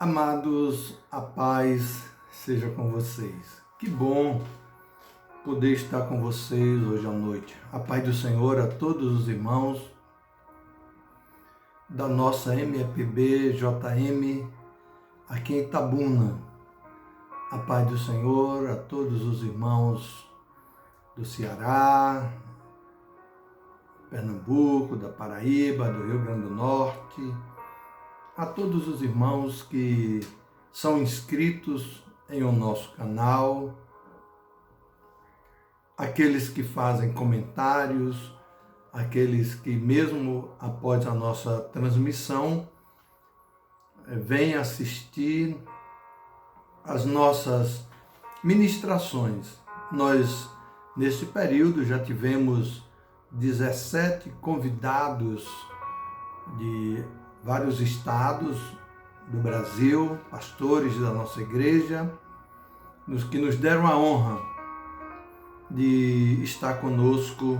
Amados, a paz seja com vocês. Que bom poder estar com vocês hoje à noite. A paz do Senhor a todos os irmãos da nossa MEPB JM aqui em Itabuna. A paz do Senhor a todos os irmãos do Ceará, Pernambuco, da Paraíba, do Rio Grande do Norte, a todos os irmãos que são inscritos em o nosso canal, aqueles que fazem comentários, aqueles que mesmo após a nossa transmissão vêm assistir as nossas ministrações. Nós, neste período, já tivemos 17 convidados de vários estados do Brasil, pastores da nossa igreja, que nos deram a honra de estar conosco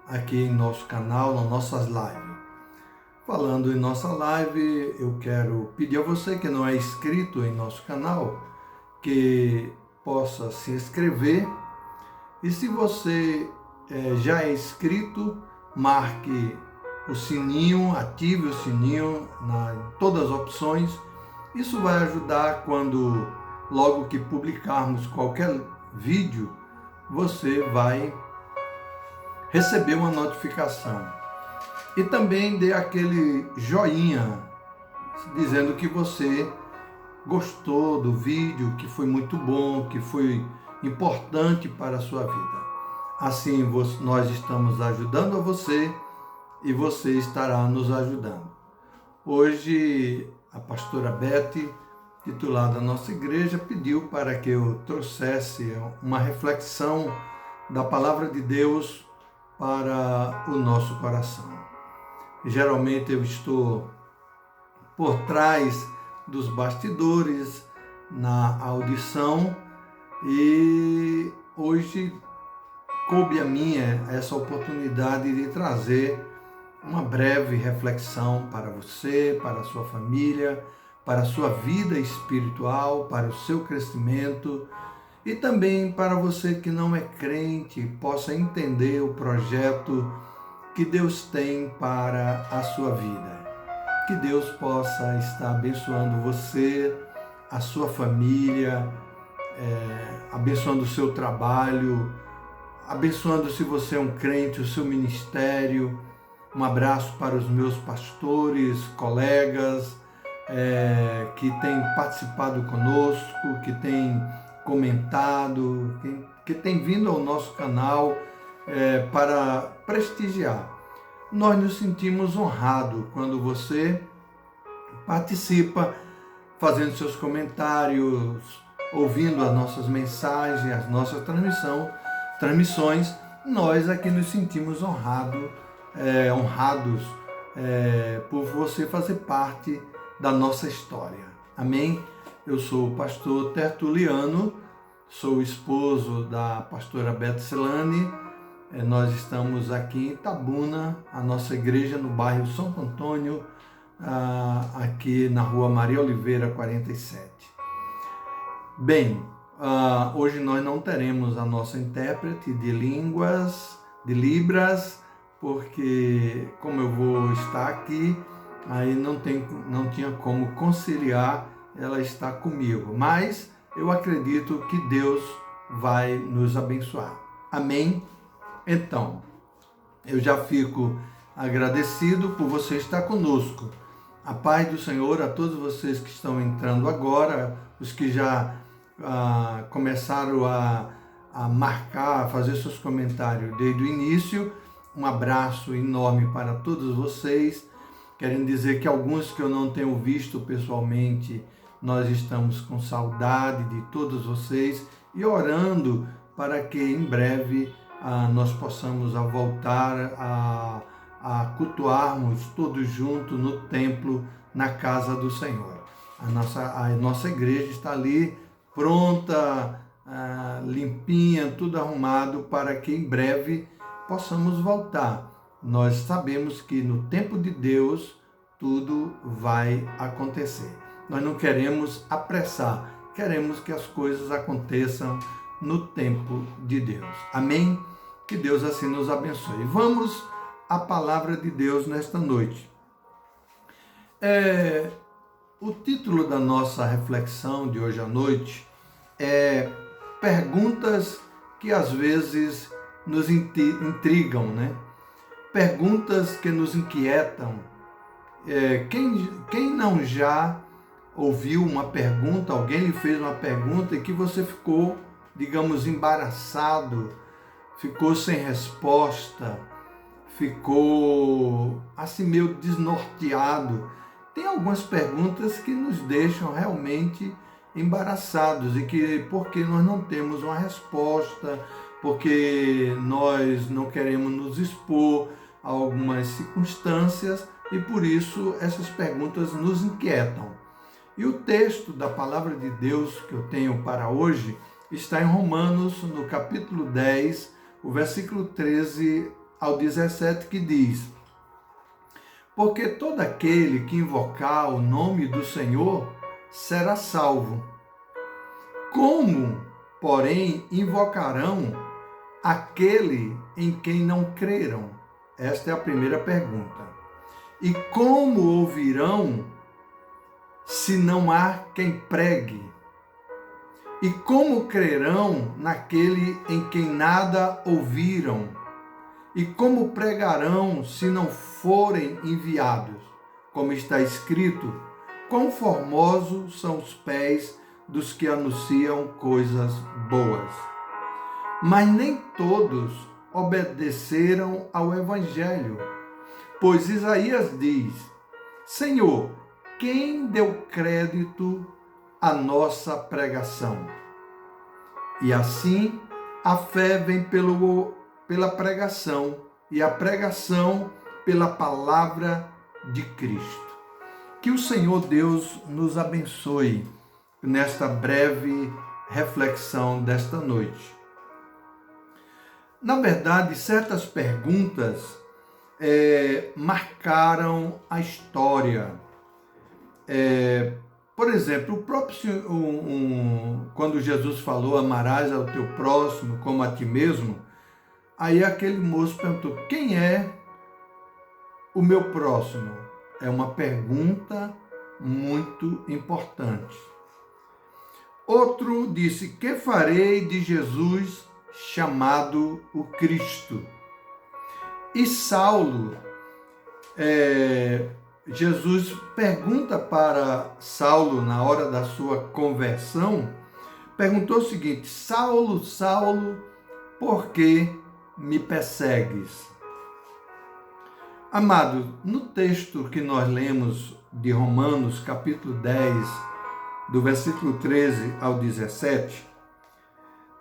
aqui em nosso canal, nas nossas lives. Falando em nossa live, eu quero pedir a você que não é inscrito em nosso canal, que possa se inscrever. E se você já é inscrito, marque o sininho, ative o sininho em todas as opções. Isso vai ajudar quando, logo que publicarmos qualquer vídeo, você vai receber uma notificação. E também dê aquele joinha, dizendo que você gostou do vídeo, que foi muito bom, que foi importante para a sua vida. Assim, nós estamos ajudando a você e você estará nos ajudando. Hoje, a pastora Beth, titular da nossa igreja, pediu para que eu trouxesse uma reflexão da palavra de Deus para o nosso coração. Geralmente eu estou por trás dos bastidores, na audição, e hoje coube a mim essa oportunidade de trazer uma breve reflexão para você, para a sua família, para a sua vida espiritual, para o seu crescimento e também para você que não é crente, possa entender o projeto que Deus tem para a sua vida. Que Deus possa estar abençoando você, a sua família, abençoando o seu trabalho, abençoando, se você é um crente, o seu ministério. Um abraço para os meus pastores, colegas que têm participado conosco, que têm comentado, que têm vindo ao nosso canal para prestigiar. Nós nos sentimos honrados quando você participa, fazendo seus comentários, ouvindo as nossas mensagens, as nossas transmissões. Nós aqui nos sentimos honrados por você fazer parte da nossa história. Amém? Eu sou o pastor Tertuliano, sou esposo da pastora Beth Celane. Nós estamos aqui em Itabuna, a nossa igreja no bairro Santo Antônio, aqui na rua Maria Oliveira 47. Bem, hoje nós não teremos a nossa intérprete de línguas, de Libras, porque como eu vou estar aqui, aí não tinha como conciliar ela estar comigo. Mas eu acredito que Deus vai nos abençoar. Amém? Então, eu já fico agradecido por você estar conosco. A paz do Senhor a todos vocês que estão entrando agora, os que já começaram a marcar, a fazer seus comentários desde o início. Um abraço enorme para todos vocês. Querendo dizer que alguns que eu não tenho visto pessoalmente, nós estamos com saudade de todos vocês e orando para que em breve nós possamos voltar a cultuarmos todos juntos no templo, na casa do Senhor. A nossa igreja está ali pronta, limpinha, tudo arrumado para que em breve possamos voltar. Nós sabemos que no tempo de Deus tudo vai acontecer. nós não queremos apressar, queremos que as coisas aconteçam no tempo de Deus. Amém? Que Deus assim nos abençoe. Vamos à palavra de Deus nesta noite. O título da nossa reflexão de hoje à noite é Perguntas que às vezes nos intrigam, né? Perguntas que nos inquietam. Quem não já ouviu uma pergunta, alguém lhe fez uma pergunta e que você ficou, digamos, embaraçado, ficou sem resposta, ficou assim meio desnorteado? Tem algumas perguntas que nos deixam realmente embaraçados e que porque nós não temos uma resposta, porque nós não queremos nos expor a algumas circunstâncias e por isso essas perguntas nos inquietam. E o texto da palavra de Deus que eu tenho para hoje está em Romanos, no capítulo 10, o versículo 13 ao 17, que diz: Porque todo aquele que invocar o nome do Senhor será salvo. Como, porém, invocarão aquele em quem não creram? Esta é a primeira pergunta. E como ouvirão se não há quem pregue? E como crerão naquele em quem nada ouviram? E como pregarão se não forem enviados? Como está escrito: quão formosos são os pés dos que anunciam coisas boas. Mas nem todos obedeceram ao Evangelho. Pois Isaías diz: Senhor, quem deu crédito à nossa pregação? E assim a fé vem pela pregação, e a pregação pela palavra de Cristo. Que o Senhor Deus nos abençoe nesta breve reflexão desta noite. Na verdade, certas perguntas marcaram a história. Por exemplo, quando Jesus falou: amarás ao teu próximo como a ti mesmo, aí aquele moço perguntou: quem é o meu próximo? É uma pergunta muito importante. Outro disse: que farei de Jesus chamado o Cristo? E Saulo, Jesus pergunta para Saulo, na hora da sua conversão, perguntou o seguinte: Saulo, Saulo, por que me persegues? Amados, no texto que nós lemos de Romanos, capítulo 10, do versículo 13 ao 17,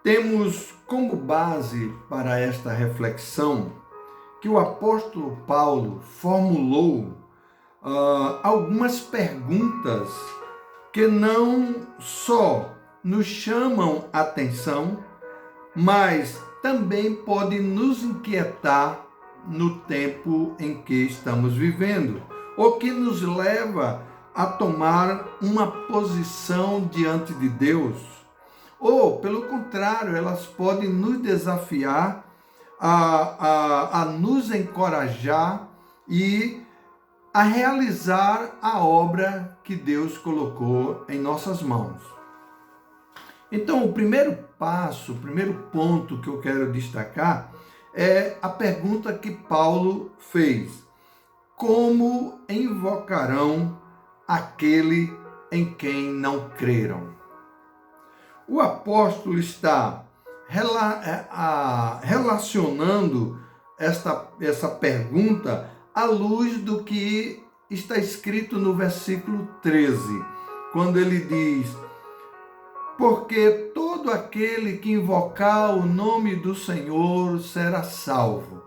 temos como base para esta reflexão que o apóstolo Paulo formulou algumas perguntas que não só nos chamam a atenção, mas também podem nos inquietar no tempo em que estamos vivendo, ou que nos leva a tomar uma posição diante de Deus, ou, pelo contrário, elas podem nos desafiar a nos encorajar e a realizar a obra que Deus colocou em nossas mãos. Então, o primeiro passo, o primeiro ponto que eu quero destacar é a pergunta que Paulo fez: como invocarão aquele em quem não creram? O apóstolo está relacionando essa pergunta à luz do que está escrito no versículo 13, quando ele diz: porque todo aquele que invocar o nome do Senhor será salvo.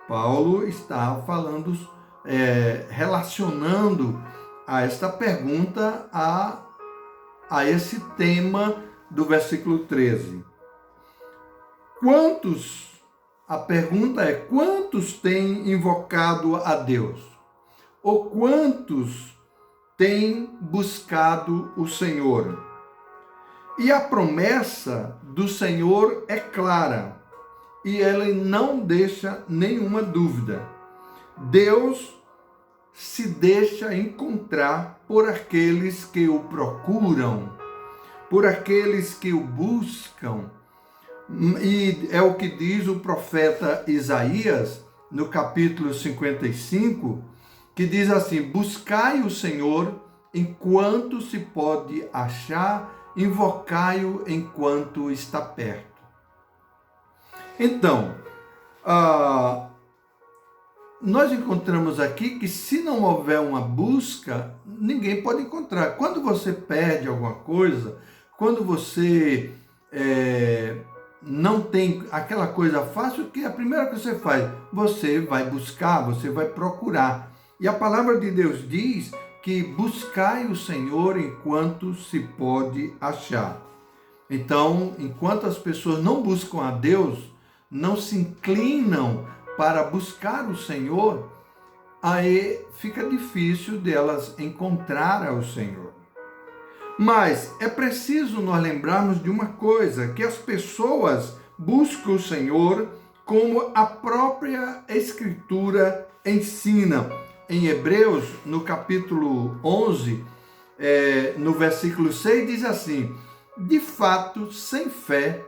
Paulo está falando, relacionando a esta pergunta a esse tema do versículo 13. A pergunta é: quantos têm invocado a Deus? Ou quantos tem buscado o Senhor. E a promessa do Senhor é clara, e ela não deixa nenhuma dúvida. Deus se deixa encontrar por aqueles que o procuram, por aqueles que o buscam. E é o que diz o profeta Isaías, no capítulo 55, que diz assim: buscai o Senhor enquanto se pode achar, invocai-o enquanto está perto. Então, nós encontramos aqui que se não houver uma busca, ninguém pode encontrar. Quando você perde alguma coisa, quando você não tem aquela coisa fácil, que a primeira que você faz, você vai buscar, você vai procurar. E a palavra de Deus diz que buscai o Senhor enquanto se pode achar. Então, enquanto as pessoas não buscam a Deus, não se inclinam para buscar o Senhor, aí fica difícil delas encontrar o Senhor. Mas é preciso nós lembrarmos de uma coisa, que as pessoas buscam o Senhor como a própria Escritura ensina. Em Hebreus, no capítulo 11, no versículo 6, diz assim: de fato, sem fé,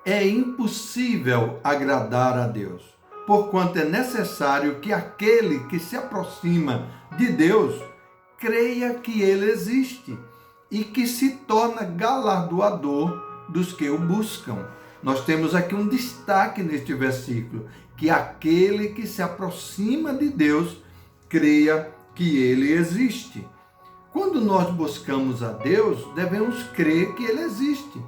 é impossível agradar a Deus, porquanto é necessário que aquele que se aproxima de Deus creia que Ele existe e que se torna galardoador dos que o buscam. Nós temos aqui um destaque neste versículo, que aquele que se aproxima de Deus creia que Ele existe. Quando nós buscamos a Deus, devemos crer que Ele existe.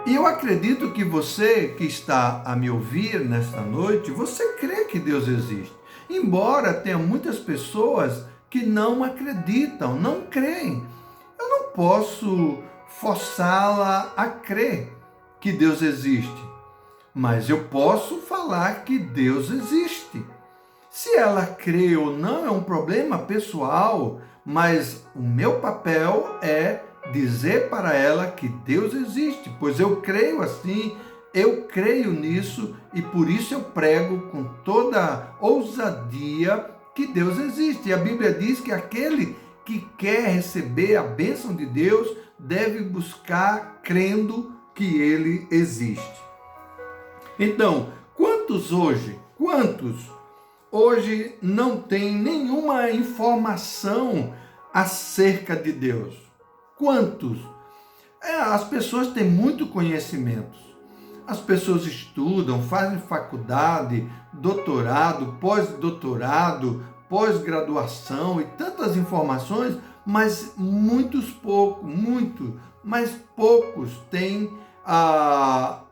E eu acredito que você que está a me ouvir nesta noite, você crê que Deus existe. Embora tenha muitas pessoas que não acreditam, não creem. Eu não posso forçá-la a crer que Deus existe, mas eu posso falar que Deus existe. Se ela crê ou não é um problema pessoal, mas o meu papel é dizer para ela que Deus existe, pois eu creio assim, eu creio nisso e por isso eu prego com toda ousadia que Deus existe. E a Bíblia diz que aquele que quer receber a bênção de Deus deve buscar crendo que Ele existe. Então, quantos hoje não têm nenhuma informação acerca de Deus? Quantos? As pessoas têm muito conhecimento. As pessoas estudam, fazem faculdade, doutorado, pós-doutorado, pós-graduação e tantas informações, mas mas poucos têm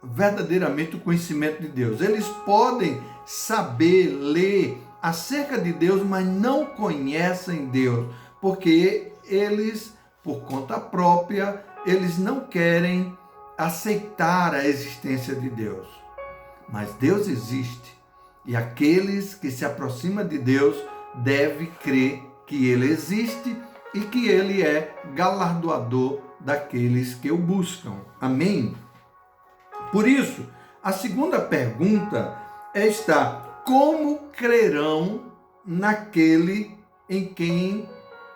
verdadeiramente o conhecimento de Deus. Eles podem saber, ler acerca de Deus, mas não conhecem Deus, porque eles, por conta própria, eles não querem aceitar a existência de Deus. Mas Deus existe, e aqueles que se aproximam de Deus devem crer que Ele existe e que Ele é galardoador daqueles que o buscam. Amém? Por isso, a segunda pergunta está: como crerão naquele em quem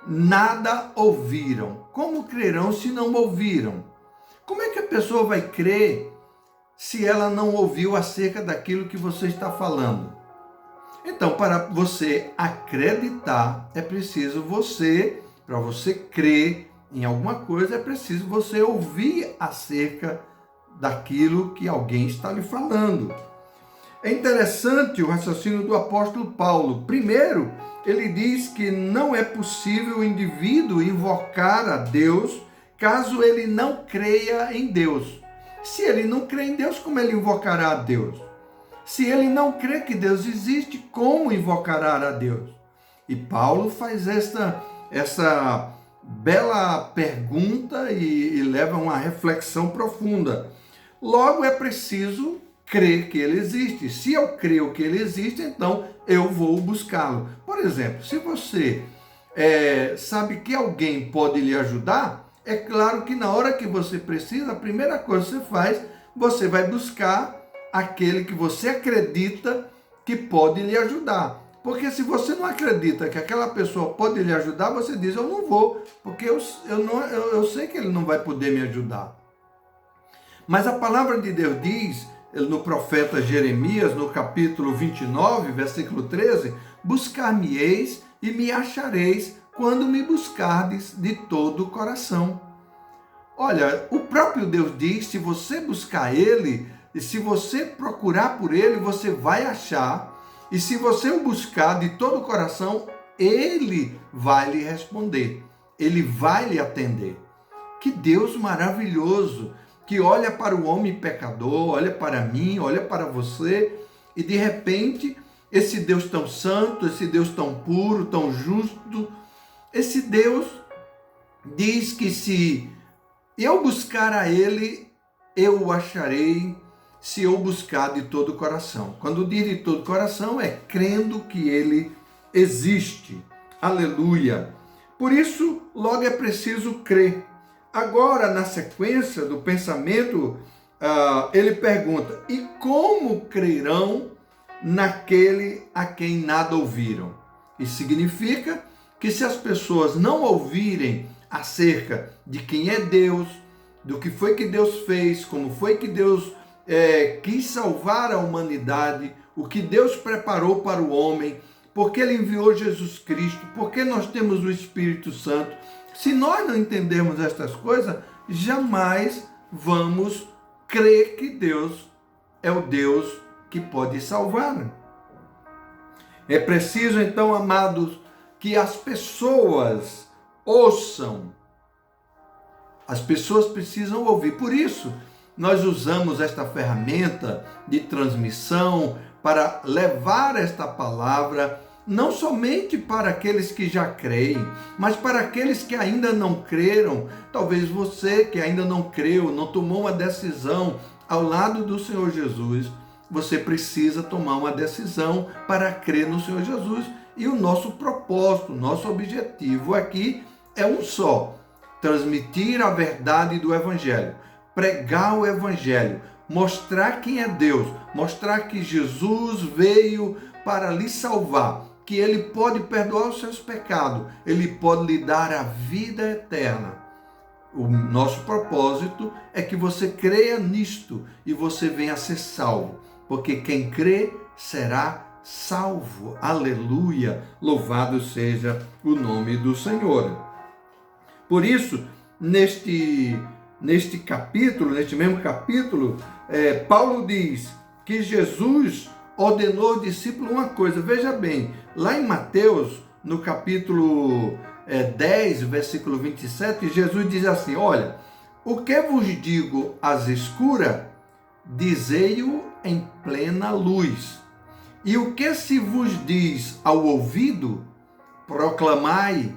nada ouviram? Como crerão se não ouviram? Como é que a pessoa vai crer se ela não ouviu acerca daquilo que você está falando? Então, para você acreditar, é preciso para você crer em alguma coisa, é preciso você ouvir acerca daquilo que alguém está lhe falando. É interessante o raciocínio do apóstolo Paulo. Primeiro, ele diz que não é possível o indivíduo invocar a Deus caso ele não creia em Deus. Se ele não crê em Deus, como ele invocará a Deus? Se ele não crê que Deus existe, como invocará a Deus? E Paulo faz essa bela pergunta e leva a uma reflexão profunda. Logo, é preciso crer que Ele existe. Se eu creio que Ele existe, então eu vou buscá-lo. Por exemplo, se você sabe que alguém pode lhe ajudar, é claro que na hora que você precisa, a primeira coisa que você faz, você vai buscar aquele que você acredita que pode lhe ajudar. Porque se você não acredita que aquela pessoa pode lhe ajudar, você diz, eu não vou, porque eu sei que ele não vai poder me ajudar. Mas a palavra de Deus diz, no profeta Jeremias, no capítulo 29, versículo 13, buscar-me-eis e me achareis quando me buscardes de todo o coração. Olha, o próprio Deus diz, se você buscar Ele, e se você procurar por Ele, você vai achar. E se você o buscar de todo o coração, Ele vai lhe responder. Ele vai lhe atender. Que Deus maravilhoso, que olha para o homem pecador, olha para mim, olha para você, e de repente, esse Deus tão santo, esse Deus tão puro, tão justo, esse Deus diz que se eu buscar a Ele, eu o acharei, se eu buscar de todo o coração. Quando diz de todo o coração, é crendo que Ele existe. Aleluia! Por isso, logo é preciso crer. Agora, na sequência do pensamento, ele pergunta, e como crerão naquele a quem nada ouviram? Isso significa que se as pessoas não ouvirem acerca de quem é Deus, do que foi que Deus fez, como foi que Deus quis salvar a humanidade, o que Deus preparou para o homem, porque Ele enviou Jesus Cristo, porque nós temos o Espírito Santo. Se nós não entendermos estas coisas, jamais vamos crer que Deus é o Deus que pode salvar. É preciso, então, amados, que as pessoas ouçam. As pessoas precisam ouvir. Por isso, nós usamos esta ferramenta de transmissão para levar esta palavra não somente para aqueles que já creem, mas para aqueles que ainda não creram. Talvez você que ainda não creu, não tomou uma decisão ao lado do Senhor Jesus, você precisa tomar uma decisão para crer no Senhor Jesus. E o nosso propósito, nosso objetivo aqui é um só: transmitir a verdade do Evangelho, pregar o Evangelho, mostrar quem é Deus, mostrar que Jesus veio para lhe salvar, que Ele pode perdoar os seus pecados, Ele pode lhe dar a vida eterna. O nosso propósito é que você creia nisto e você venha a ser salvo, porque quem crê será salvo. Aleluia! Louvado seja o nome do Senhor. Por isso, neste mesmo capítulo, Paulo diz que Jesus ordenou ao discípulo uma coisa. Veja bem, lá em Mateus, no capítulo 10, versículo 27, Jesus diz assim, olha, o que vos digo às escuras, dizei-o em plena luz. E o que se vos diz ao ouvido, proclamai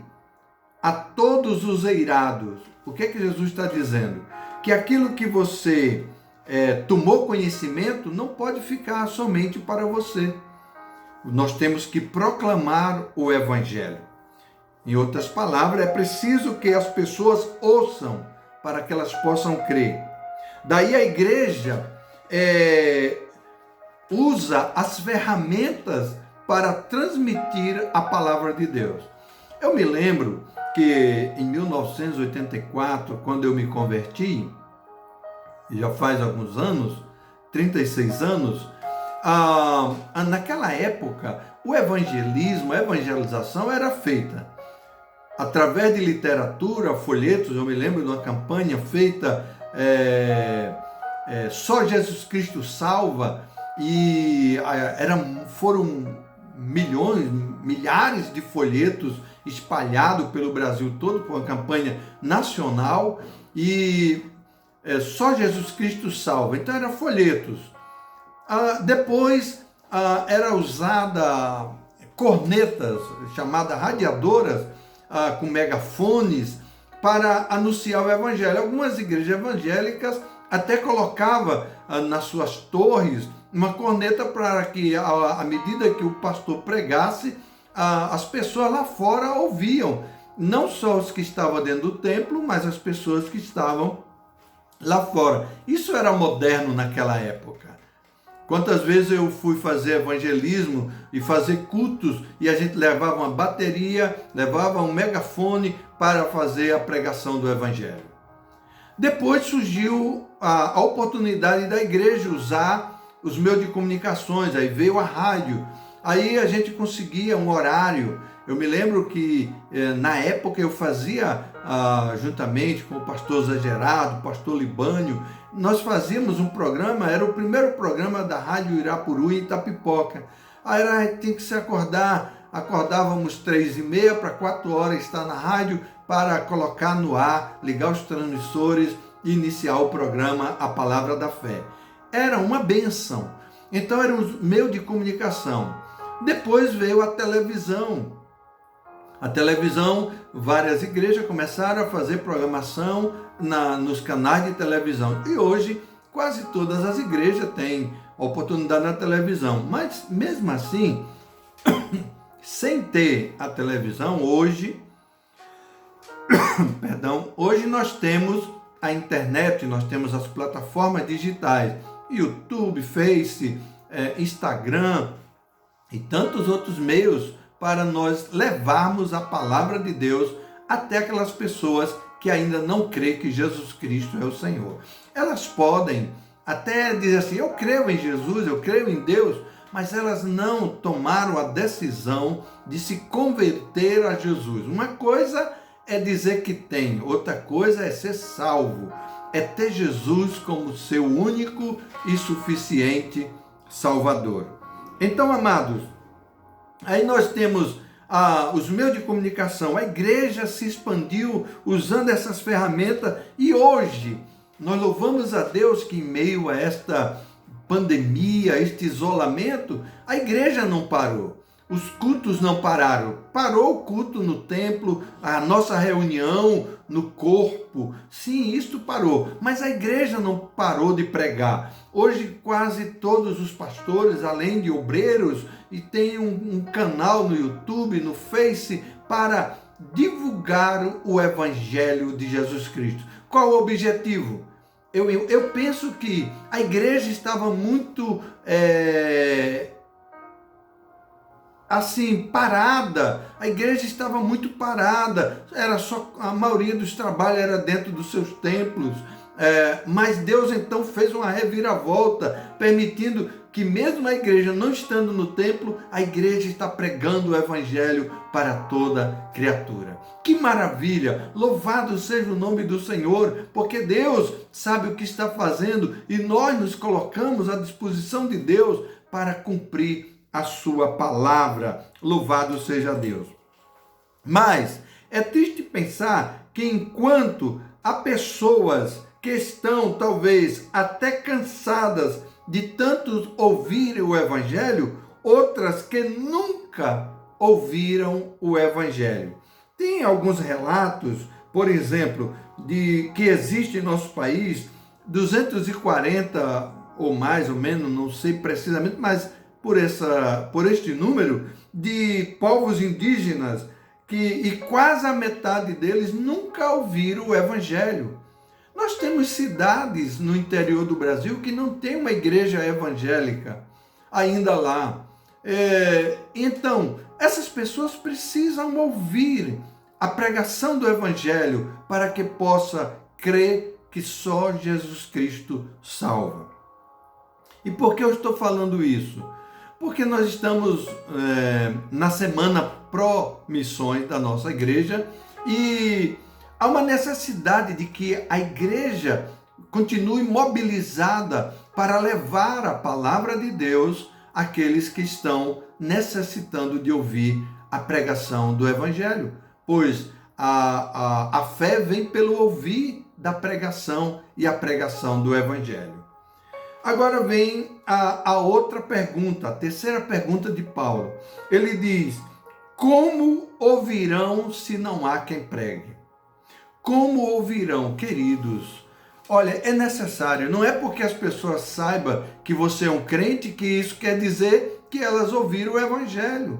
a todos os eirados. O que Jesus está dizendo? Que aquilo que você tomou conhecimento não pode ficar somente para você. Nós temos que proclamar o Evangelho. Em outras palavras, é preciso que as pessoas ouçam para que elas possam crer. Daí a igreja usa as ferramentas para transmitir a palavra de Deus. Eu me lembro que em 1984, quando eu me converti, já faz alguns anos, 36 anos, naquela época, o evangelismo, a evangelização era feita através de literatura, folhetos. Eu me lembro de uma campanha feita, Só Jesus Cristo Salva, e foram milhares de folhetos espalhados pelo Brasil todo, por uma campanha nacional, e Só Jesus Cristo Salva. Então eram folhetos. Depois era usada cornetas, chamadas radiadoras, com megafones, para anunciar o Evangelho. Algumas igrejas evangélicas até colocavam nas suas torres uma corneta para que, à medida que o pastor pregasse, as pessoas lá fora ouviam, não só os que estavam dentro do templo, mas as pessoas que estavam lá fora. Isso era moderno naquela época. Quantas vezes eu fui fazer evangelismo e fazer cultos e a gente levava uma bateria, levava um megafone para fazer a pregação do evangelho. Depois surgiu a oportunidade da igreja usar os meios de comunicações, aí veio a rádio, aí a gente conseguia um horário. Eu me lembro que na época eu fazia, juntamente com o pastor Zé Gerardo, o pastor Libânio, nós fazíamos um programa, era o primeiro programa da Rádio Irapuru em Itapipoca. Aí a gente tinha que se acordávamos 3h30 para 4 horas estar na rádio para colocar no ar, ligar os transmissores e iniciar o programa A Palavra da Fé. Era uma benção. Então era um meio de comunicação. Depois veio a televisão. A televisão, várias igrejas começaram a fazer programação nos canais de televisão. E hoje, quase todas as igrejas têm oportunidade na televisão. Mas, mesmo assim, sem ter a televisão, hoje nós temos a internet, nós temos as plataformas digitais, YouTube, Face, Instagram e tantos outros meios para nós levarmos a palavra de Deus até aquelas pessoas que ainda não creem que Jesus Cristo é o Senhor. Elas podem até dizer assim, eu creio em Jesus, eu creio em Deus, mas elas não tomaram a decisão de se converter a Jesus. Uma coisa é dizer que tem, outra coisa é ser salvo, é ter Jesus como seu único e suficiente Salvador. Então, amados, aí nós temos os meios de comunicação, a igreja se expandiu usando essas ferramentas e hoje nós louvamos a Deus que em meio a esta pandemia, este isolamento, a igreja não parou. Os cultos não pararam. Parou o culto no templo, a nossa reunião no corpo. Sim, isto parou. Mas a igreja não parou de pregar. Hoje quase todos os pastores, além de obreiros, e tem um canal no YouTube, no Face, para divulgar o Evangelho de Jesus Cristo. Qual o objetivo? Eu penso que a igreja estava muito assim, parada. A igreja estava muito parada. Era só, a maioria dos trabalhos era dentro dos seus templos. Mas Deus então fez uma reviravolta, permitindo que mesmo a igreja não estando no templo, a igreja está pregando o evangelho para toda criatura. Que maravilha! Louvado seja o nome do Senhor, porque Deus sabe o que está fazendo e nós nos colocamos à disposição de Deus para cumprir a sua palavra. Louvado seja Deus. Mas é triste pensar que enquanto há pessoas que estão talvez até cansadas de tanto ouvir o evangelho, outras que nunca ouviram o evangelho. Tem alguns relatos, por exemplo, de que existe em nosso país 240 ou mais ou menos, não sei precisamente, mas por este número de povos indígenas e quase a metade deles nunca ouviram o evangelho. Nós temos cidades no interior do Brasil que não tem uma igreja evangélica ainda lá. Então, essas pessoas precisam ouvir a pregação do evangelho para que possa crer que só Jesus Cristo salva. E por que eu estou falando isso? Porque nós estamos na semana pró-missões da nossa igreja e há uma necessidade de que a igreja continue mobilizada para levar a palavra de Deus àqueles que estão necessitando de ouvir a pregação do evangelho, pois a fé vem pelo ouvir da pregação e a pregação do evangelho. Agora vem a outra pergunta, a terceira pergunta de Paulo. Ele diz, como ouvirão se não há quem pregue? Como ouvirão, queridos? Olha, é necessário, não é porque as pessoas saibam que você é um crente que isso quer dizer que elas ouviram o evangelho.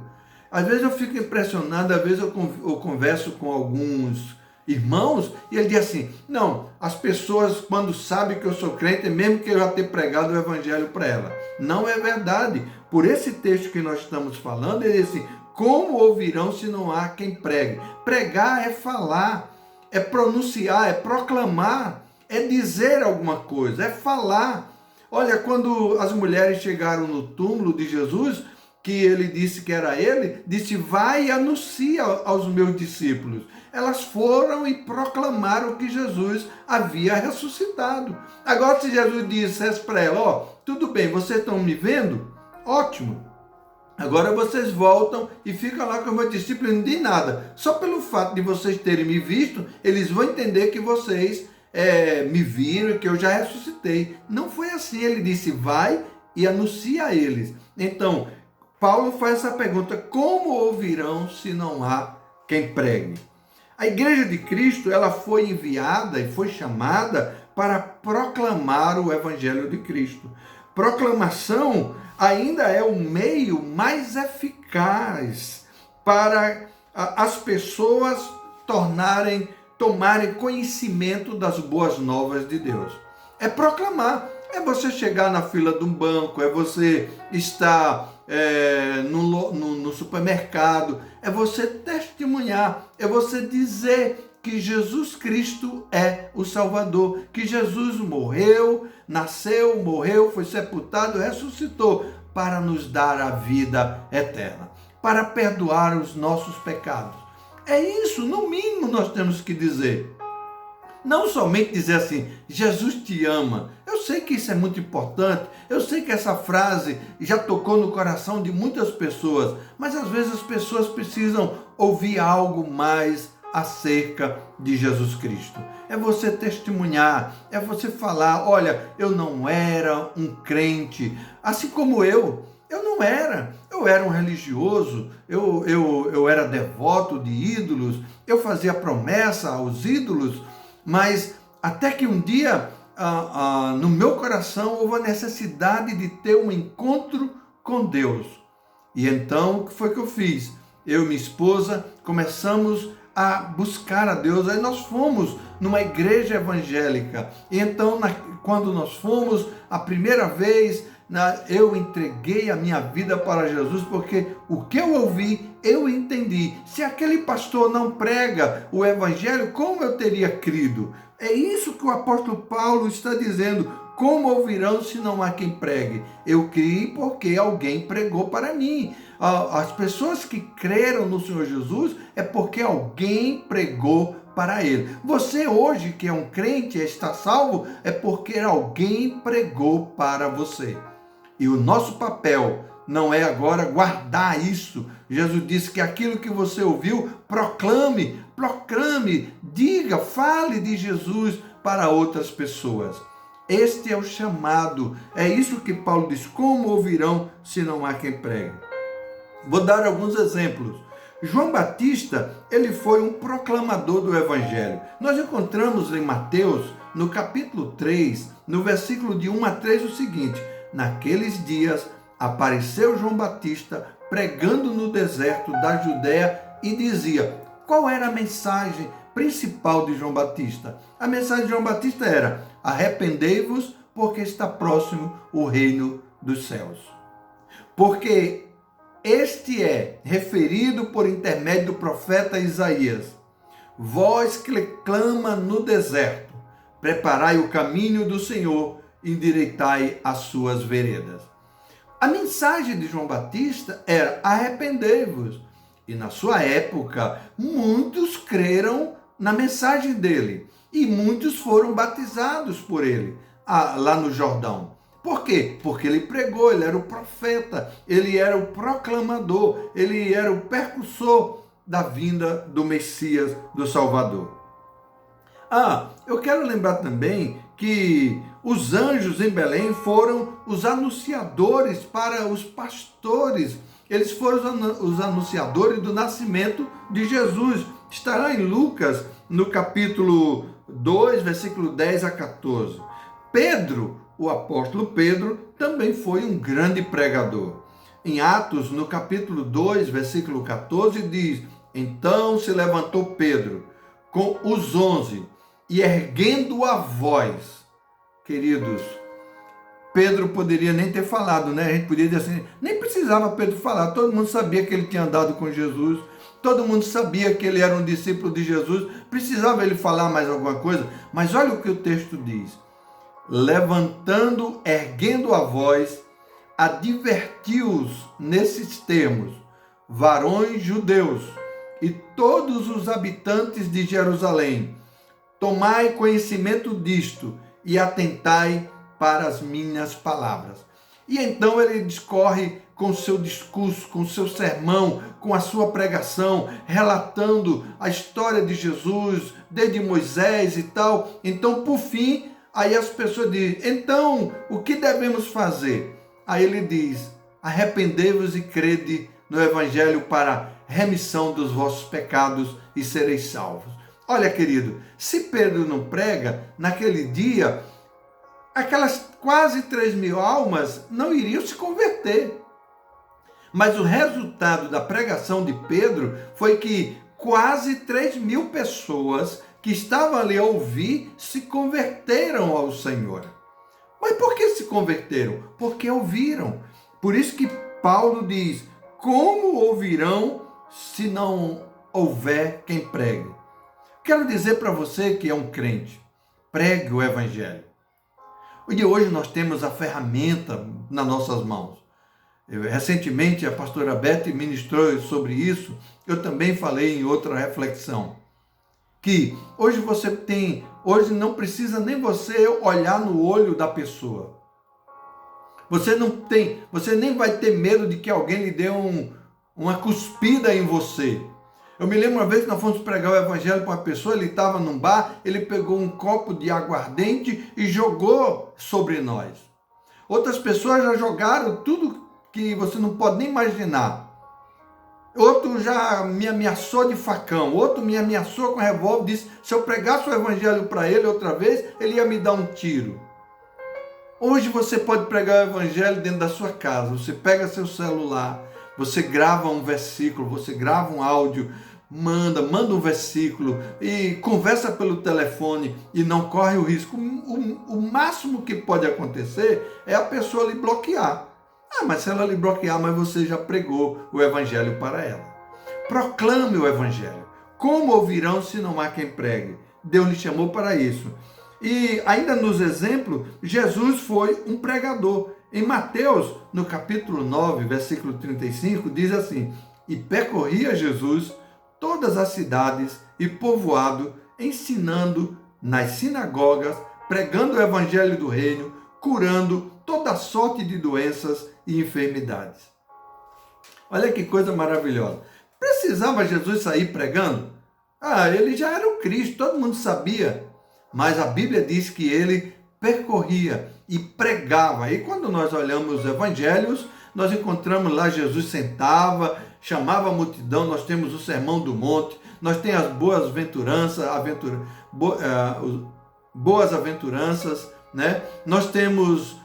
Às vezes eu fico impressionado, às vezes eu converso com alguns irmãos e ele diz assim, não, as pessoas quando sabem que eu sou crente, mesmo que eu já tenha pregado o evangelho para ela. Não é verdade. Por esse texto que nós estamos falando, ele diz assim, como ouvirão se não há quem pregue? Pregar é falar, é pronunciar, é proclamar, é dizer alguma coisa, é falar. Olha, quando as mulheres chegaram no túmulo de Jesus, que ele disse que era ele, disse, vai e anuncia aos meus discípulos. Elas foram e proclamaram que Jesus havia ressuscitado. Agora, se Jesus dissesse para ela, ó, tudo bem, vocês estão me vendo? Ótimo. Agora vocês voltam e ficam lá com os meus discípulos e não dizem nada. Só pelo fato de vocês terem me visto, eles vão entender que vocês me viram, que eu já ressuscitei. Não foi assim. Ele disse, vai e anuncia a eles. Então, Paulo faz essa pergunta, como ouvirão se não há quem pregue? A Igreja de Cristo, ela foi enviada e foi chamada para proclamar o Evangelho de Cristo. Proclamação ainda é o meio mais eficaz para as pessoas tomarem conhecimento das boas novas de Deus. É proclamar, é você chegar na fila de um banco, é você estar no supermercado, é você testemunhar, é você dizer que Jesus Cristo é o Salvador, que Jesus morreu, nasceu, morreu, foi sepultado, ressuscitou para nos dar a vida eterna, para perdoar os nossos pecados. É isso, no mínimo, nós temos que dizer. Não somente dizer assim, Jesus te ama. Eu sei que isso é muito importante, eu sei que essa frase já tocou no coração de muitas pessoas, mas às vezes as pessoas precisam ouvir algo mais acerca de Jesus Cristo. É você testemunhar, é você falar, olha, eu não era um crente, assim como eu não era. Eu era um religioso, eu era devoto de ídolos, eu fazia promessa aos ídolos, mas até que um dia, no meu coração, houve a necessidade de ter um encontro com Deus. E então, o que foi que eu fiz? Eu e minha esposa começamos a buscar a Deus. Aí nós fomos numa igreja evangélica. E então, quando nós fomos, a primeira vez, eu entreguei a minha vida para Jesus, porque o que eu ouvi, eu entendi. Se aquele pastor não prega o evangelho, como eu teria crido? É isso que o apóstolo Paulo está dizendo. Como ouvirão se não há quem pregue? Eu criei porque alguém pregou para mim. As pessoas que creram no Senhor Jesus é porque alguém pregou para ele. Você hoje que é um crente e está salvo é porque alguém pregou para você. E o nosso papel não é agora guardar isso. Jesus disse que aquilo que você ouviu, proclame, diga, fale de Jesus para outras pessoas. Este é o chamado. É isso que Paulo diz, como ouvirão se não há quem pregue? Vou dar alguns exemplos. João Batista, ele foi um proclamador do Evangelho. Nós encontramos em Mateus, no capítulo 3, no versículo de 1 a 3, o seguinte: naqueles dias apareceu João Batista pregando no deserto da Judéia e dizia, qual era a mensagem principal de João Batista? A mensagem de João Batista era, arrependei-vos porque está próximo o reino dos céus. Porque este é referido por intermédio do profeta Isaías. Voz que clama no deserto, preparai o caminho do Senhor, endireitai as suas veredas. A mensagem de João Batista era arrependei-vos. E na sua época, muitos creram na mensagem dele. E muitos foram batizados por ele, lá no Jordão. Por quê? Porque ele pregou, ele era o profeta, ele era o proclamador, ele era o percussor da vinda do Messias, do Salvador. Eu quero lembrar também que os anjos em Belém foram os anunciadores para os pastores. Eles foram os anunciadores do nascimento de Jesus. Estará em Lucas, no capítulo 2, versículo 10 a 14. Pedro, o apóstolo Pedro, também foi um grande pregador. em Atos, no capítulo 2, versículo 14, diz: então se levantou Pedro com os 11 e erguendo a voz, queridos, Pedro poderia nem ter falado, né? A gente podia dizer assim, nem precisava Pedro falar, todo mundo sabia que ele tinha andado com Jesus, todo mundo sabia que ele era um discípulo de Jesus, precisava ele falar mais alguma coisa? Mas olha o que o texto diz: levantando, erguendo a voz, advertiu-os nesses termos: varões judeus e todos os habitantes de Jerusalém, tomai conhecimento disto e atentai para as minhas palavras. E então ele discorre com o seu discurso, com o seu sermão, com a sua pregação, relatando a história de Jesus, desde Moisés e tal. Então, por fim, aí as pessoas dizem, então, o que devemos fazer? Aí ele diz, arrependei-vos e crede no Evangelho para remissão dos vossos pecados e sereis salvos. Olha, querido, se Pedro não prega, naquele dia, aquelas quase 3.000 almas não iriam se converter. Mas o resultado da pregação de Pedro foi que quase 3.000 pessoas que estavam ali a ouvir se converteram ao Senhor. Mas por que se converteram? Porque ouviram. Por isso que Paulo diz, como ouvirão se não houver quem pregue? Quero dizer para você que é um crente, pregue o Evangelho. E hoje nós temos a ferramenta nas nossas mãos. Recentemente a pastora Beth ministrou sobre isso, eu também falei em outra reflexão. Que hoje hoje não precisa nem você olhar no olho da pessoa. Você nem vai ter medo de que alguém lhe dê uma cuspida em você. Eu me lembro uma vez que nós fomos pregar o Evangelho para uma pessoa, ele estava num bar, ele pegou um copo de aguardente e jogou sobre nós. Outras pessoas já jogaram tudo que você não pode nem imaginar. Outro já me ameaçou de facão, outro me ameaçou com revólver, disse, se eu pregasse o Evangelho para ele outra vez, ele ia me dar um tiro. Hoje você pode pregar o Evangelho dentro da sua casa, você pega seu celular, você grava um versículo, você grava um áudio, manda um versículo e conversa pelo telefone e não corre o risco. O máximo que pode acontecer é a pessoa lhe bloquear. Ah, mas se ela lhe bloquear, mas você já pregou o Evangelho para ela. Proclame o Evangelho. Como ouvirão se não há quem pregue? Deus lhe chamou para isso. E ainda nos exemplos, Jesus foi um pregador. Em Mateus, no capítulo 9, versículo 35, diz assim, e percorria Jesus todas as cidades e povoado, ensinando nas sinagogas, pregando o Evangelho do Reino, curando toda sorte de doenças e enfermidades. Olha que coisa maravilhosa. Precisava Jesus sair pregando? Ah, ele já era o Cristo, todo mundo sabia. Mas a Bíblia diz que ele percorria e pregava. E quando nós olhamos os evangelhos, nós encontramos lá Jesus sentava, chamava a multidão, nós temos o Sermão do Monte, nós temos as boas aventuranças, né? Nós temos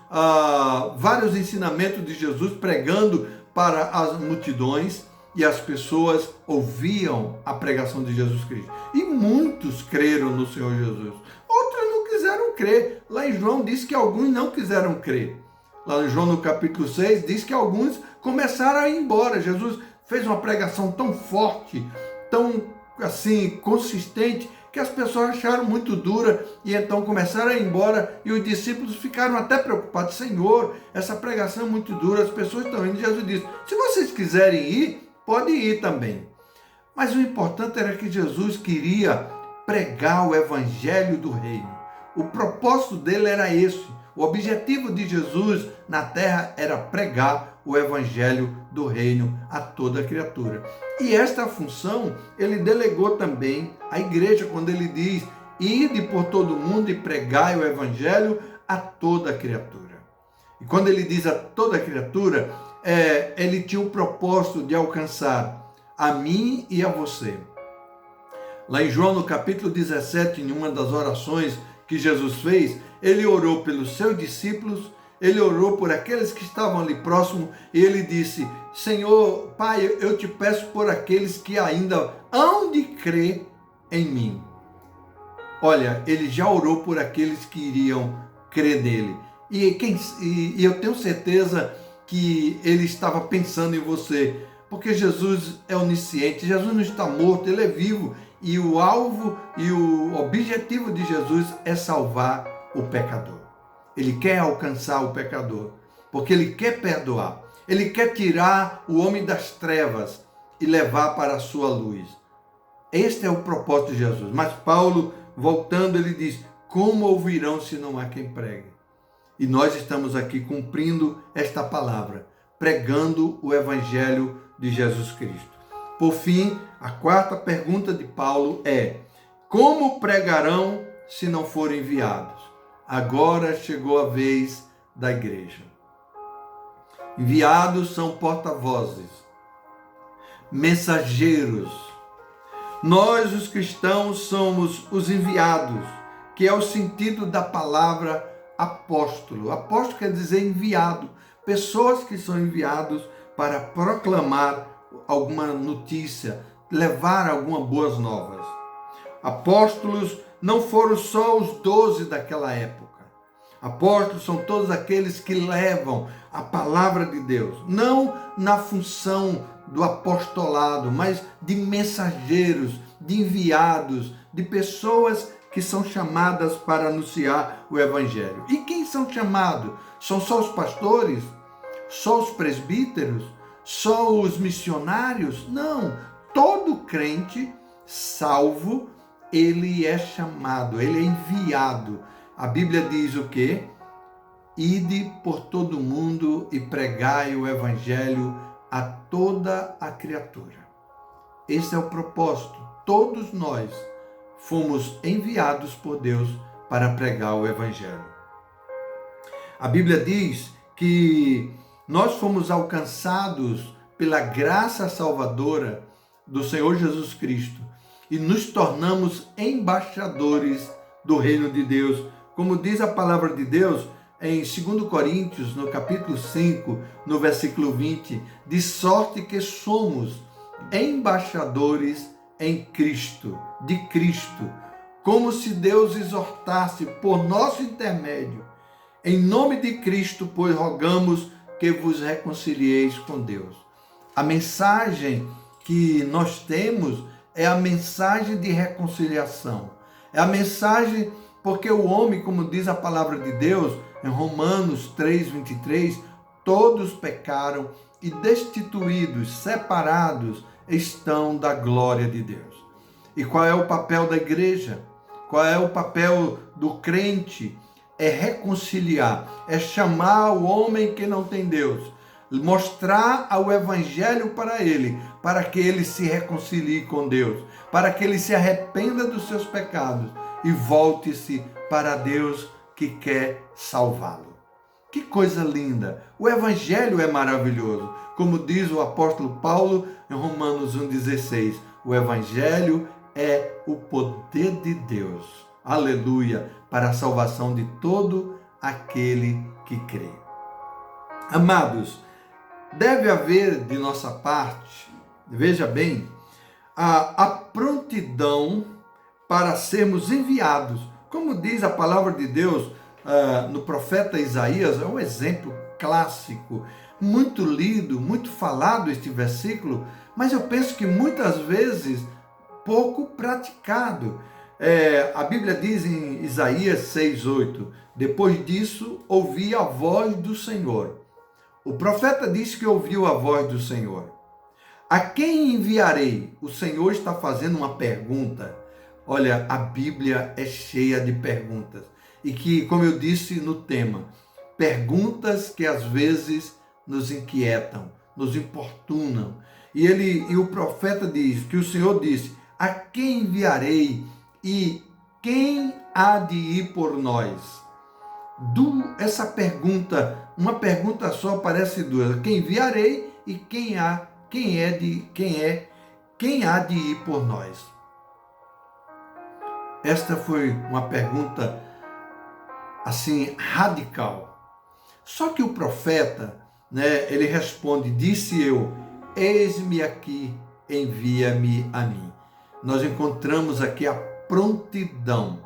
vários ensinamentos de Jesus pregando para as multidões e as pessoas ouviam a pregação de Jesus Cristo. E muitos creram no Senhor Jesus. Outros não quiseram crer. Lá em João diz que alguns não quiseram crer. Lá em João no capítulo 6 diz que alguns começaram a ir embora. Jesus fez uma pregação tão forte, tão assim consistente, que as pessoas acharam muito dura e então começaram a ir embora e os discípulos ficaram até preocupados. Senhor, essa pregação é muito dura, as pessoas estão indo. Jesus disse, se vocês quiserem ir, pode ir também. Mas o importante era que Jesus queria pregar o Evangelho do Reino. O propósito dele era esse. O objetivo de Jesus na terra era pregar o Evangelho do Reino a toda criatura. E esta função ele delegou também à igreja, quando ele diz, ide por todo mundo e pregai o Evangelho a toda criatura. E quando ele diz a toda criatura, ele tinha o propósito de alcançar a mim e a você. Lá em João, no capítulo 17, em uma das orações que Jesus fez, ele orou pelos seus discípulos ele orou por aqueles que estavam ali próximo e ele disse: Senhor, Pai, eu te peço por aqueles que ainda hão de crer em mim. Olha, ele já orou por aqueles que iriam crer nele. E eu tenho certeza que ele estava pensando em você, porque Jesus é onisciente, Jesus não está morto, ele é vivo, e o alvo e o objetivo de Jesus é salvar o pecador. Ele quer alcançar o pecador, porque ele quer perdoar, ele quer tirar o homem das trevas e levar para a sua luz. Este é o propósito de Jesus. Mas Paulo, voltando, ele diz: como ouvirão se não há quem pregue? E nós estamos aqui cumprindo esta palavra, pregando o evangelho de Jesus Cristo. Por fim, a quarta pergunta de Paulo é: como pregarão se não forem enviados? Agora chegou a vez da igreja. Enviados são porta-vozes, mensageiros. Nós, os cristãos, somos os enviados, que é o sentido da palavra apóstolo. Apóstolo quer dizer enviado. Pessoas que são enviados para proclamar alguma notícia, levar algumas boas novas. Apóstolos não foram só os 12 daquela época. Apóstolos são todos aqueles que levam a palavra de Deus, não na função do apostolado, mas de mensageiros, de enviados, de pessoas que são chamadas para anunciar o evangelho. E quem são chamados? São só os pastores? Só os presbíteros? Só os missionários? Não, todo crente salvo, ele é chamado, ele é enviado. A Bíblia diz o quê? Ide por todo mundo e pregai o evangelho a toda a criatura. Esse é o propósito. Todos nós fomos enviados por Deus para pregar o evangelho. A Bíblia diz que nós fomos alcançados pela graça salvadora do Senhor Jesus Cristo e nos tornamos embaixadores do reino de Deus, como diz a palavra de Deus em 2 Coríntios, no capítulo 5, no versículo 20, de sorte que somos embaixadores em Cristo, de Cristo, como se Deus exortasse por nosso intermédio. Em nome de Cristo, pois rogamos que vos reconcilieis com Deus. A mensagem que nós temos é a mensagem de reconciliação. É a mensagem porque o homem, como diz a palavra de Deus, em Romanos 3:23, todos pecaram e destituídos, separados estão da glória de Deus. E qual é o papel da igreja? Qual é o papel do crente? É reconciliar, é chamar o homem que não tem Deus, mostrar o evangelho para ele, para que ele se reconcilie com Deus, para que ele se arrependa dos seus pecados e volte-se para Deus que quer salvá-lo. Que coisa linda! O evangelho é maravilhoso. Como diz o apóstolo Paulo em Romanos 1,16, o evangelho é o poder de Deus, aleluia, para a salvação de todo aquele que crê. Amados, deve haver de nossa parte, veja bem, a prontidão para sermos enviados. Como diz a palavra de Deus no profeta Isaías, é um exemplo clássico, muito lido, muito falado este versículo, mas eu penso que muitas vezes pouco praticado. A Bíblia diz em Isaías 6:8, depois disso ouvi a voz do Senhor. O profeta diz que ouviu a voz do Senhor. A quem enviarei? O Senhor está fazendo uma pergunta. Olha, a Bíblia é cheia de perguntas. E que, como eu disse no tema, perguntas que às vezes nos inquietam, nos importunam. E o profeta diz, que o Senhor disse, a quem enviarei e quem há de ir por nós? Essa pergunta, uma pergunta só parece duas. Quem enviarei e quem há de ir por nós? Esta foi uma pergunta assim radical. Só que o profeta, né, ele responde, disse eu, eis-me aqui, envia-me a mim. Nós encontramos aqui a prontidão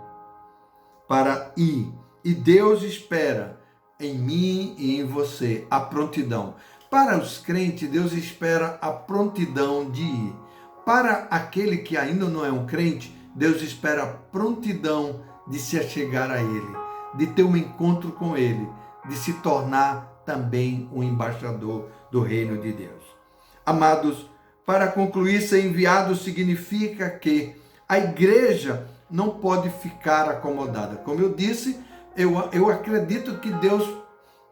para ir. E Deus espera em mim e em você a prontidão. Para os crentes, Deus espera a prontidão de ir. Para aquele que ainda não é um crente, Deus espera a prontidão de se achegar a Ele, de ter um encontro com Ele, de se tornar também um embaixador do reino de Deus. Amados, para concluir, ser enviado significa que a igreja não pode ficar acomodada. Como eu disse, eu acredito que Deus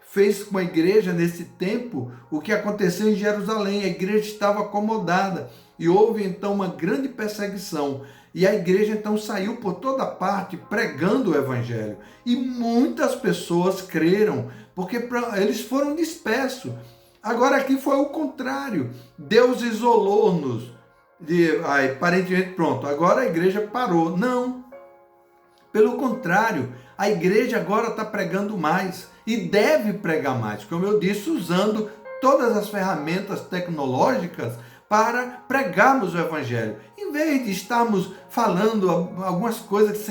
fez com a igreja nesse tempo o que aconteceu em Jerusalém. A igreja estava acomodada e houve então uma grande perseguição. E a igreja então saiu por toda parte pregando o evangelho. E muitas pessoas creram, porque eles foram dispersos. Agora aqui foi o contrário. Deus isolou-nos. Aparentemente, pronto, agora a igreja parou. Não. Pelo contrário, a igreja agora está pregando mais e deve pregar mais, como eu disse, usando todas as ferramentas tecnológicas para pregarmos o evangelho. Em vez de estarmos falando algumas coisas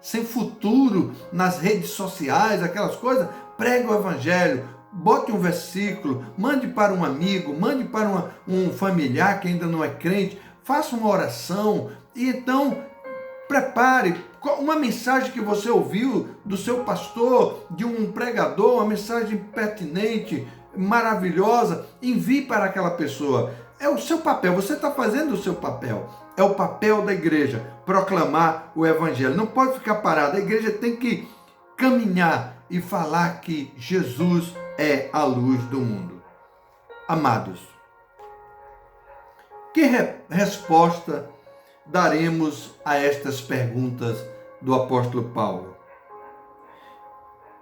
sem futuro nas redes sociais, aquelas coisas, prega o evangelho, bote um versículo, mande para um amigo, mande para um familiar que ainda não é crente, faça uma oração e então prepare uma mensagem que você ouviu do seu pastor, de um pregador, uma mensagem pertinente, maravilhosa, envie para aquela pessoa. É o seu papel, você está fazendo o seu papel. É o papel da igreja, proclamar o evangelho. Não pode ficar parado, a igreja tem que caminhar e falar que Jesus é a luz do mundo. Amados, que resposta daremos a estas perguntas do apóstolo Paulo?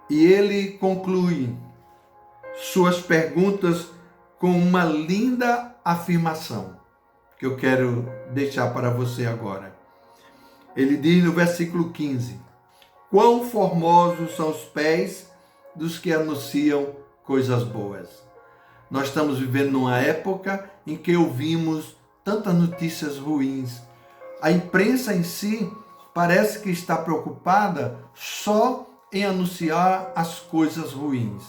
E ele conclui suas perguntas com uma linda afirmação que eu quero deixar para você agora. Ele diz no versículo 15: quão formosos são os pés dos que anunciam coisas boas. Nós estamos vivendo numa época em que ouvimos tantas notícias ruins. A imprensa em si parece que está preocupada só em anunciar as coisas ruins.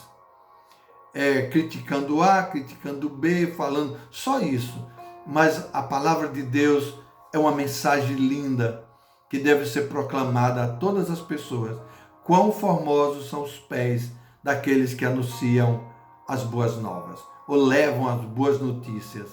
Criticando A, criticando B, falando só isso. Mas a palavra de Deus é uma mensagem linda que deve ser proclamada a todas as pessoas. Quão formosos são os pés daqueles que anunciam as boas novas, ou levam as boas notícias.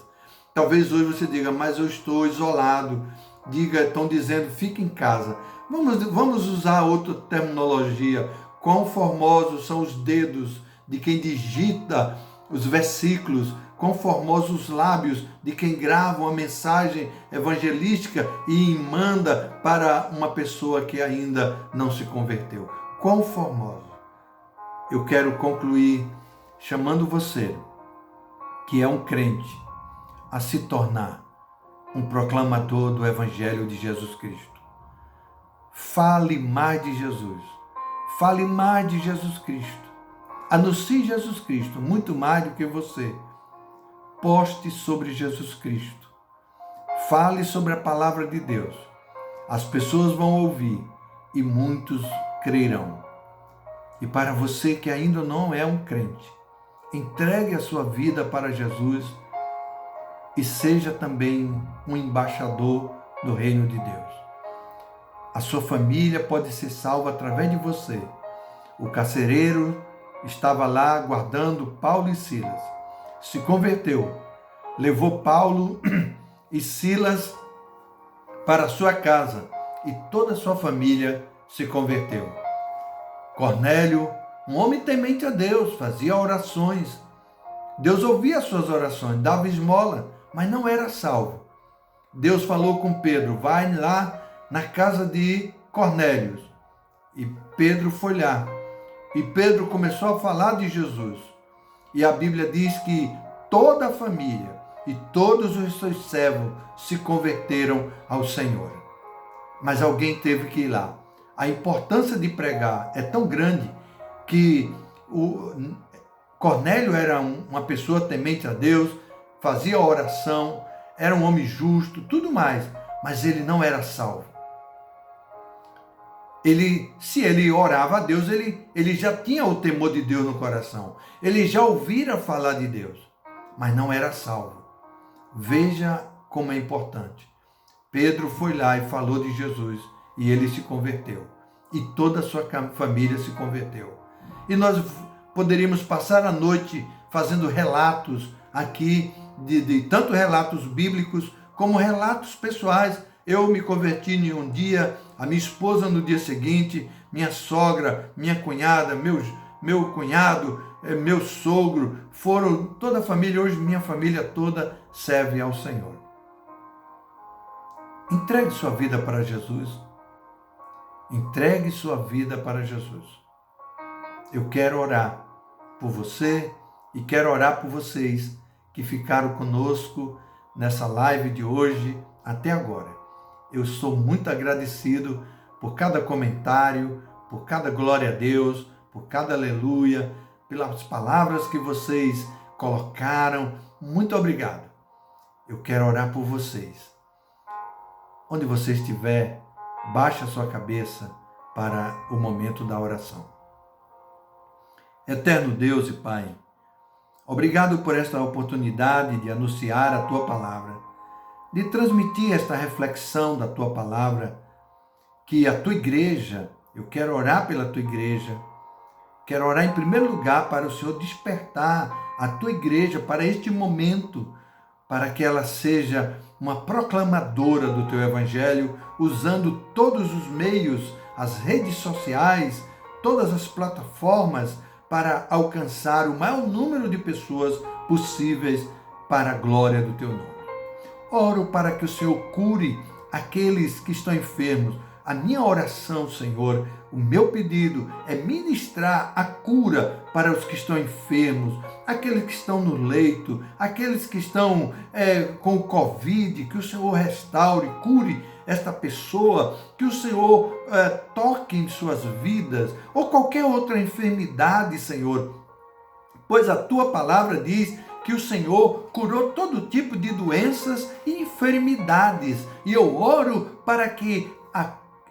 Talvez hoje você diga, mas eu estou isolado. Estão dizendo, fique em casa. Vamos usar outra terminologia. Quão formosos são os dedos de quem digita os versículos, quão formosos os lábios de quem grava uma mensagem evangelística e manda para uma pessoa que ainda não se converteu. Quão formoso. Eu quero concluir chamando você, que é um crente, a se tornar um proclamador do Evangelho de Jesus Cristo. Fale mais de Jesus. Fale mais de Jesus Cristo. Anuncie Jesus Cristo muito mais do que você. Poste sobre Jesus Cristo. Fale sobre a palavra de Deus. As pessoas vão ouvir e muitos crerão. E para você que ainda não é um crente, entregue a sua vida para Jesus e seja também um embaixador do reino de Deus. A sua família pode ser salva através de você. O carcereiro estava lá guardando Paulo e Silas. Se converteu, levou Paulo e Silas para sua casa e toda a sua família se converteu. Cornélio, um homem temente a Deus, fazia orações. Deus ouvia as suas orações, dava esmola, mas não era salvo. Deus falou com Pedro, vai lá na casa de Cornélio. E Pedro foi lá. E Pedro começou a falar de Jesus. E a Bíblia diz que toda a família e todos os seus servos se converteram ao Senhor. Mas alguém teve que ir lá. A importância de pregar é tão grande que Cornélio era uma pessoa temente a Deus, fazia oração, era um homem justo, tudo mais, mas ele não era salvo. Se ele orava a Deus, ele já tinha o temor de Deus no coração. Ele já ouvira falar de Deus, mas não era salvo. Veja como é importante. Pedro foi lá e falou de Jesus e ele se converteu. E toda a sua família se converteu. E nós poderíamos passar a noite fazendo relatos aqui, de tanto relatos bíblicos como relatos pessoais. Eu me converti em um dia, a minha esposa no dia seguinte, minha sogra, minha cunhada, meu cunhado, meu sogro, foram toda a família. Hoje minha família toda serve ao Senhor. Entregue sua vida para Jesus. Entregue sua vida para Jesus. Eu quero orar por você e quero orar por vocês que ficaram conosco nessa live de hoje até agora. Eu sou muito agradecido por cada comentário, por cada glória a Deus, por cada aleluia, pelas palavras que vocês colocaram. Muito obrigado. Eu quero orar por vocês. Onde você estiver, baixe a sua cabeça para o momento da oração. Eterno Deus e Pai, obrigado por esta oportunidade de anunciar a Tua palavra, de transmitir esta reflexão da Tua palavra, que a Tua igreja, eu quero orar pela Tua igreja, quero orar em primeiro lugar para o Senhor despertar a Tua igreja para este momento, para que ela seja uma proclamadora do Teu Evangelho, usando todos os meios, as redes sociais, todas as plataformas, para alcançar o maior número de pessoas possíveis para a glória do Teu nome. Oro para que o Senhor cure aqueles que estão enfermos. A minha oração, Senhor, o meu pedido é ministrar a cura para os que estão enfermos, aqueles que estão no leito, aqueles que estão com o Covid, que o Senhor restaure, cure esta pessoa, que o Senhor toque em suas vidas, ou qualquer outra enfermidade, Senhor, pois a Tua palavra diz que o Senhor curou todo tipo de doenças e enfermidades. E eu oro para que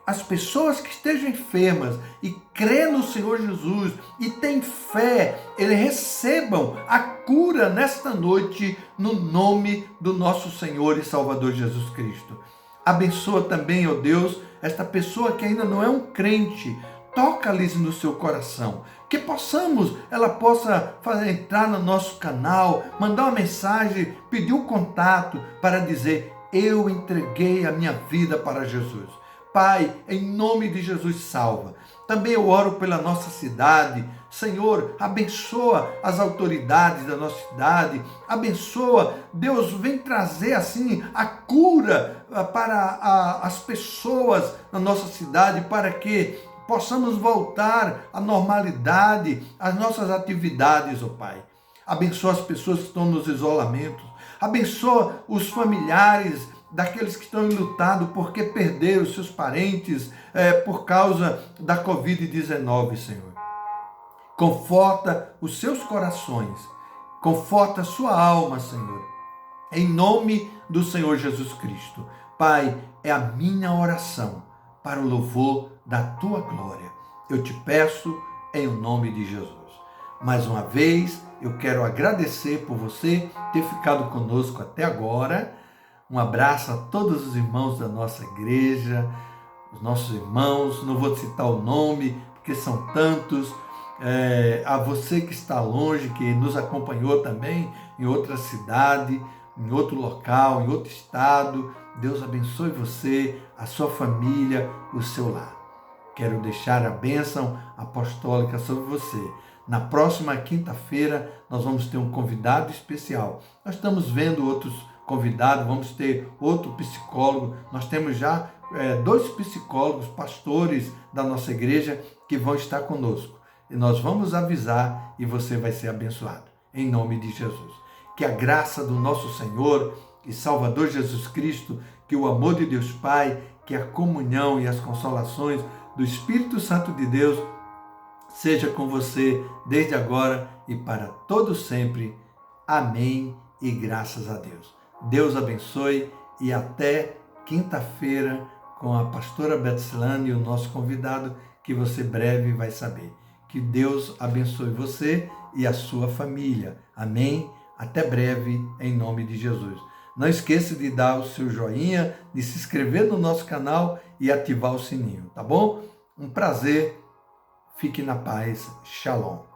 as pessoas que estejam enfermas e crêem no Senhor Jesus e têm fé, eles recebam a cura nesta noite no nome do nosso Senhor e Salvador Jesus Cristo. Abençoa também, ó Deus, esta pessoa que ainda não é um crente. Toca-lhes no seu coração, que ela possa entrar no nosso canal, mandar uma mensagem, pedir um contato para dizer: eu entreguei a minha vida para Jesus. Pai, em nome de Jesus, salva. Também eu oro pela nossa cidade. Senhor, abençoa as autoridades da nossa cidade. Abençoa, Deus, vem trazer assim a cura para as pessoas na nossa cidade, para que possamos voltar à normalidade, às nossas atividades, ó Pai. Abençoa as pessoas que estão nos isolamentos. Abençoa os familiares daqueles que estão enlutados porque perderam seus parentes por causa da Covid-19, Senhor. Conforta os seus corações, conforta a sua alma, Senhor, em nome do Senhor Jesus Cristo. Pai, é a minha oração para o louvor da Tua glória. Eu te peço em nome de Jesus. Mais uma vez, eu quero agradecer por você ter ficado conosco até agora. Um abraço a todos os irmãos da nossa igreja, os nossos irmãos, não vou citar o nome, porque são tantos. A você que está longe, que nos acompanhou também em outra cidade, em outro local, em outro estado. Deus abençoe você, a sua família, o seu lar. Quero deixar a bênção apostólica sobre você. Na próxima quinta-feira, nós vamos ter um convidado especial. Nós estamos vendo outros convidados, vamos ter outro psicólogo. Nós temos já 2 psicólogos, pastores da nossa igreja, que vão estar conosco. E nós vamos avisar e você vai ser abençoado. Em nome de Jesus. Que a graça do nosso Senhor e Salvador Jesus Cristo, que o amor de Deus Pai, que a comunhão e as consolações do Espírito Santo de Deus seja com você desde agora e para todo sempre. Amém e graças a Deus. Deus abençoe e até quinta-feira com a pastora Betsilane e o nosso convidado, que você breve vai saber. Que Deus abençoe você e a sua família. Amém? Até breve, em nome de Jesus. Não esqueça de dar o seu joinha, de se inscrever no nosso canal e ativar o sininho, tá bom? Um prazer. Fique na paz. Shalom.